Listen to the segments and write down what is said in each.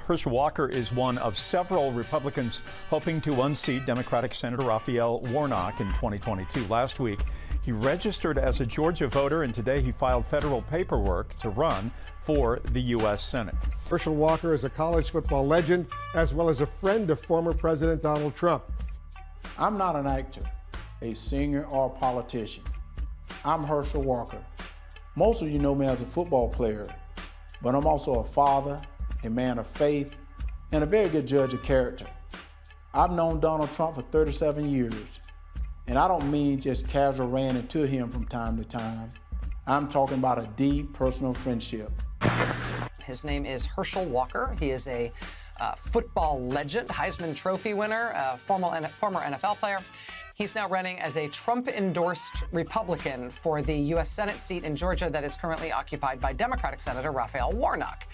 Hershal Walker is one of several Republicans hoping to unseat Democratic Senator Raphael Warnock in 2022. Last week, he registered as a Georgia voter, and today he filed federal paperwork to run for the U.S. Senate. Hershal Walker is a college football legend, as well as a friend of former President Donald Trump. I'm not an actor, a singer, or a politician. I'm Hershal Walker. Most of you know me as a football player, but I'm also a father, a man of faith, and a very good judge of character. I've known Donald Trump for 37 years, and I don't mean just casual ran into him from time to time. I'm talking about a deep personal friendship. His name is Hershal Walker. He is a football legend, Heisman Trophy winner, former NFL player. He's now running as a Trump-endorsed Republican for the U.S. Senate seat in Georgia that is currently occupied by Democratic Senator Raphael Warnock.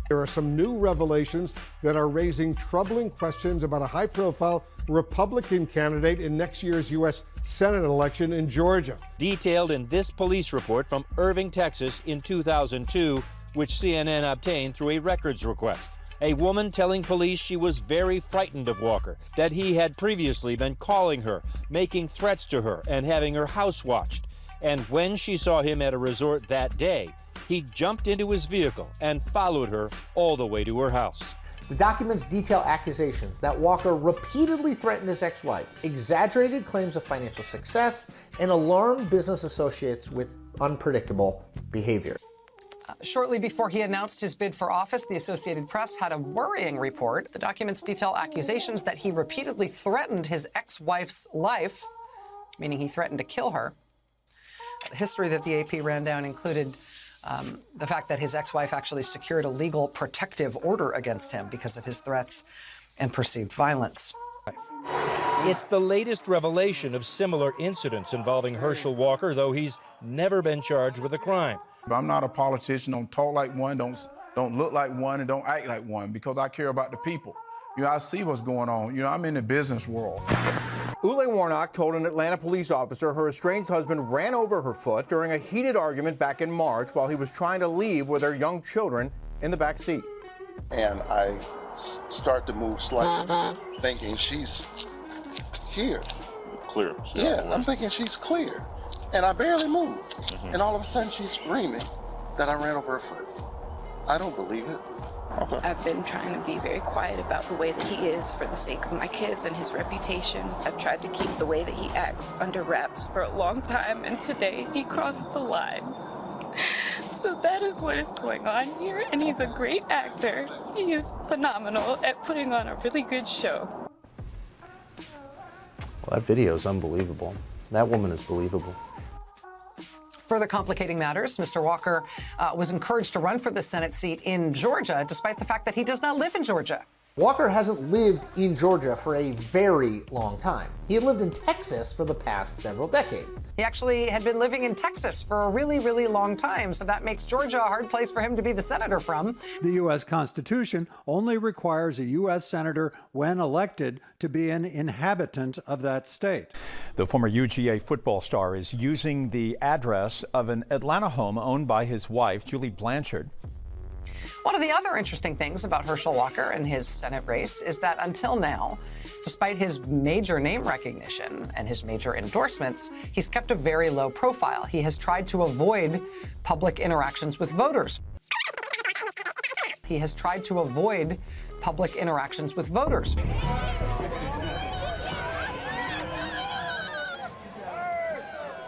There are some new revelations that are raising troubling questions about a high-profile Republican candidate in next year's U.S. Senate election in Georgia. Detailed in this police report from Irving, Texas in 2002, which CNN obtained through a records request. A woman telling police she was very frightened of Walker, that he had previously been calling her, making threats to her, and having her house watched. And when she saw him at a resort that day, he jumped into his vehicle and followed her all the way to her house. The documents detail accusations that Walker repeatedly threatened his ex-wife, exaggerated claims of financial success, and alarmed business associates with unpredictable behavior. Shortly before he announced his bid for office, the Associated Press had a worrying report. The documents detail accusations that he repeatedly threatened his ex-wife's life, meaning he threatened to kill her. The history that the AP ran down included the fact that his ex-wife actually secured a legal protective order against him because of his threats and perceived violence. It's the latest revelation of similar incidents involving Hershal Walker, though he's never been charged with a crime. I'm not a politician, don't talk like one, don't look like one, and don't act like one, because I care about the people. You know, I see what's going on. You know, I'm in the business world. Ule Warnock told an Atlanta police officer her estranged husband ran over her foot during a heated argument back in March while he was trying to leave with their young children in the back seat. And I start to move slightly, thinking she's here. Clear. Yeah, I'm thinking she's clear. And I barely moved. And all of a sudden she's screaming that I ran over her foot. I don't believe it. Okay. I've been trying to be very quiet about the way that he is for the sake of my kids and his reputation. I've tried to keep the way that he acts under wraps for a long time, and today he crossed the line. So that is what is going on here, and he's a great actor. He is phenomenal at putting on a really good show. Well, that video is unbelievable. That woman is believable. Further complicating matters, Mr. Walker was encouraged to run for the Senate seat in Georgia, despite the fact that he does not live in Georgia. Walker hasn't lived in Georgia for a very long time. He had lived in Texas for the past several decades. He actually had been living in Texas for a really, really long time, so that makes Georgia a hard place for him to be the senator from. The U.S. Constitution only requires a U.S. senator, when elected, to be an inhabitant of that state. The former UGA football star is using the address of an Atlanta home owned by his wife, Julie Blanchard. One of the other interesting things about Hershal Walker and his Senate race is that until now, despite his major name recognition and his major endorsements, he's kept a very low profile. He has tried to avoid public interactions with voters. He has tried to avoid public interactions with voters.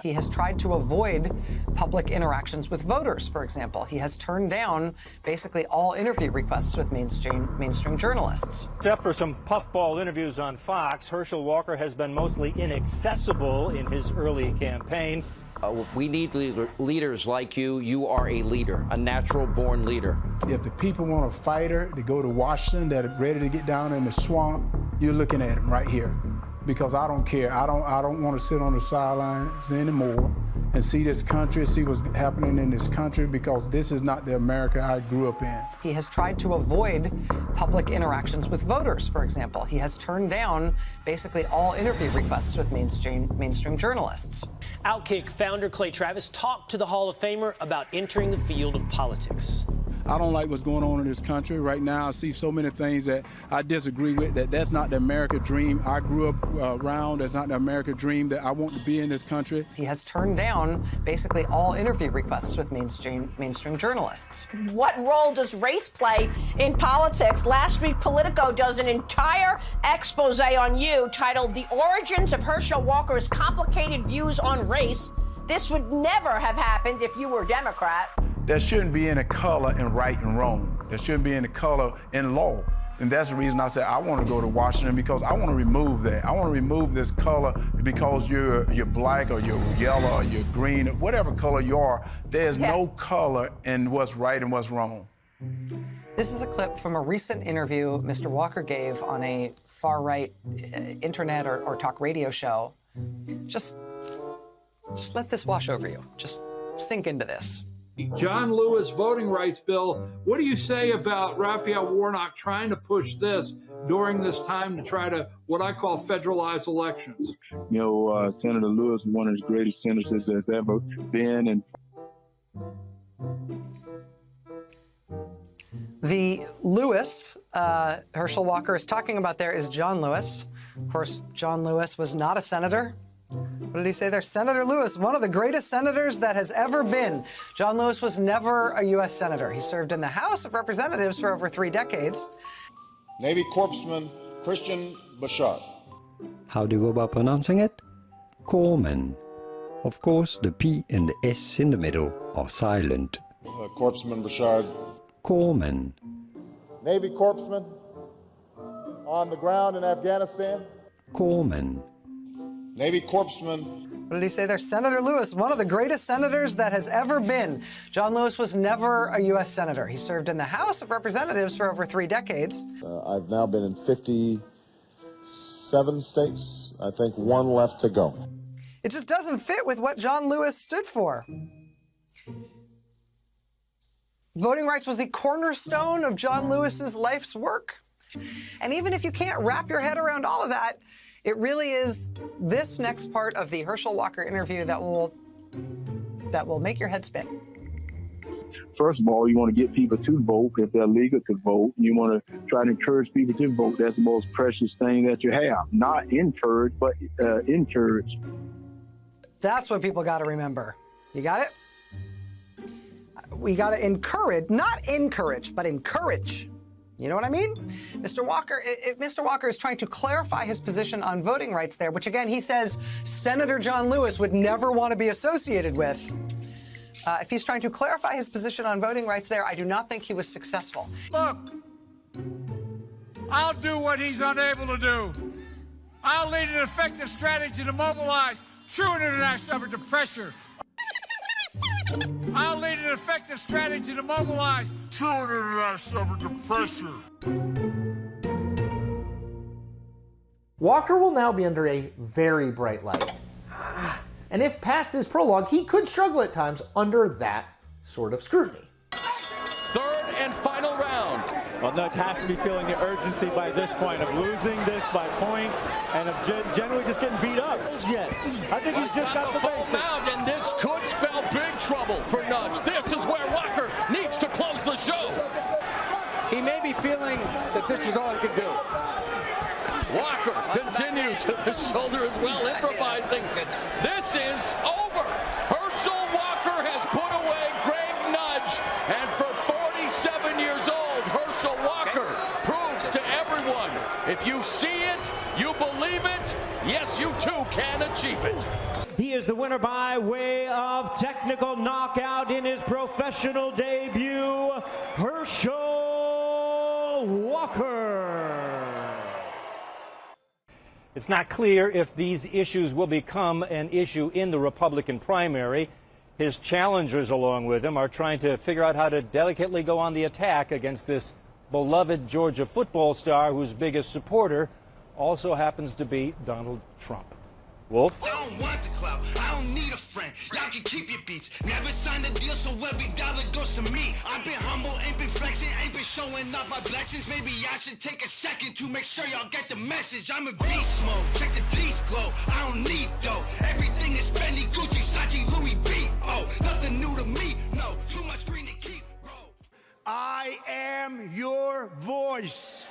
He has tried to avoid public interactions with voters, for example. He has turned down basically all interview requests with mainstream journalists. Except for some puffball interviews on Fox, Hershal Walker has been mostly inaccessible in his early campaign. We need leaders like you. You are a leader, a natural-born leader. If the people want a fighter to go to Washington that are ready to get down in the swamp, you're looking at him right here. Because I don't care. I don't want to sit on the sidelines anymore and see this country, see what's happening in this country, because this is not the America I grew up in. He has tried to avoid public interactions with voters, for example. He has turned down basically all interview requests with mainstream journalists. Outkick founder Clay Travis talked to the Hall of Famer about entering the field of politics. I don't like what's going on in this country right now. I see so many things that I disagree with. That's not the American dream I grew up around. That's not the American dream that I want to be in this country. He has turned down basically all interview requests with mainstream journalists. What role does race play in politics? Last week, Politico does an entire expose on you titled "The Origins of Hershal Walker's Complicated Views on Race." This would never have happened if you were Democrat. There shouldn't be any color in right and wrong. There shouldn't be any color in law. And that's the reason I said I want to go to Washington, because I want to remove that. I want to remove this color because you're black or you're yellow or you're green, whatever color you are. There's no color in what's right and what's wrong. This is a clip from a recent interview Mr. Walker gave on a far-right internet or talk radio show. Just let this wash over you. Just sink into this. John Lewis voting rights bill. What do you say about Raphael Warnock trying to push this during this time to try to what I call federalize elections? You know, Senator Lewis is one of the greatest senators that's ever been. And the Lewis Hershal Walker is talking about there is John Lewis. Of course, John Lewis was not a senator. What did he say there? Senator Lewis, one of the greatest senators that has ever been. John Lewis was never a U.S. senator. He served in the House of Representatives for over 3 decades. Navy Corpsman Christian Bouchard. How do you go about pronouncing it? Corpsman. Of course, the P and the S in the middle are silent. Corpsman Bouchard. Corpsman. Navy Corpsman on the ground in Afghanistan. Corpsman. Navy Corpsman. What did he say there? Senator Lewis, one of the greatest senators that has ever been. John Lewis was never a U.S. senator. He served in the House of Representatives for over 3 decades. I've now been in 57 states. I think 1 left to go. It just doesn't fit with what John Lewis stood for. Voting rights was the cornerstone of John Lewis's life's work. And even if you can't wrap your head around all of that, it really is this next part of the Hershal Walker interview that will make your head spin. First of all, you want to get people to vote if they're legal to vote. You want to try to encourage people to vote. That's the most precious thing that you have. Not encourage, but encourage. That's what people got to remember. You got it? We got to encourage, not encourage, but encourage. You know what I mean? Mr. Walker, if Mr. Walker is trying to clarify his position on voting rights there, which again, he says Senator John Lewis would never want to be associated with. If he's trying to clarify his position on voting rights there, I do not think he was successful. Look, I'll do what he's unable to do. I'll lead an effective strategy to mobilize true international effort to pressure. I'll lead an effective strategy to mobilize true international effort to pressure. Walker will now be under a very bright light. And if past his prologue, he could struggle at times under that sort of scrutiny. Third and final round. Well, Nudge has to be feeling the urgency by this point of losing this by points and of generally just getting beat up. Yet, I think he's just got the basics. Mound, and this could spell big trouble for Nudge. This is where Walker needs to close the show. He may be feeling that this is all he can do. Walker continues with the shoulder as well, improvising. This is over. Hershal Walker has put away Greg Nudge, and for 47 years old, Hershal Walker proves to everyone, if you see it, you believe it, yes, you too can achieve it. He is the winner by way of technical knockout in his professional debut, Hershal Walker. It's not clear if these issues will become an issue in the Republican primary. His challengers, along with him, are trying to figure out how to delicately go on the attack against this beloved Georgia football star whose biggest supporter also happens to be Donald Trump. Wolf? I don't want the clout. I don't need a friend. Y'all can keep your beats. Never signed a deal, so every dollar goes to me. I've been humble, ain't been flexing, ain't been showing off my blessings. Maybe I should take a second to make sure y'all get the message. I'm in beast mode. Check the teeth glow. I don't need dough. Everything is Fendi, Gucci, Sachi, Louis V. Oh, nothing new to me. No, too much green to keep, bro. I am your voice.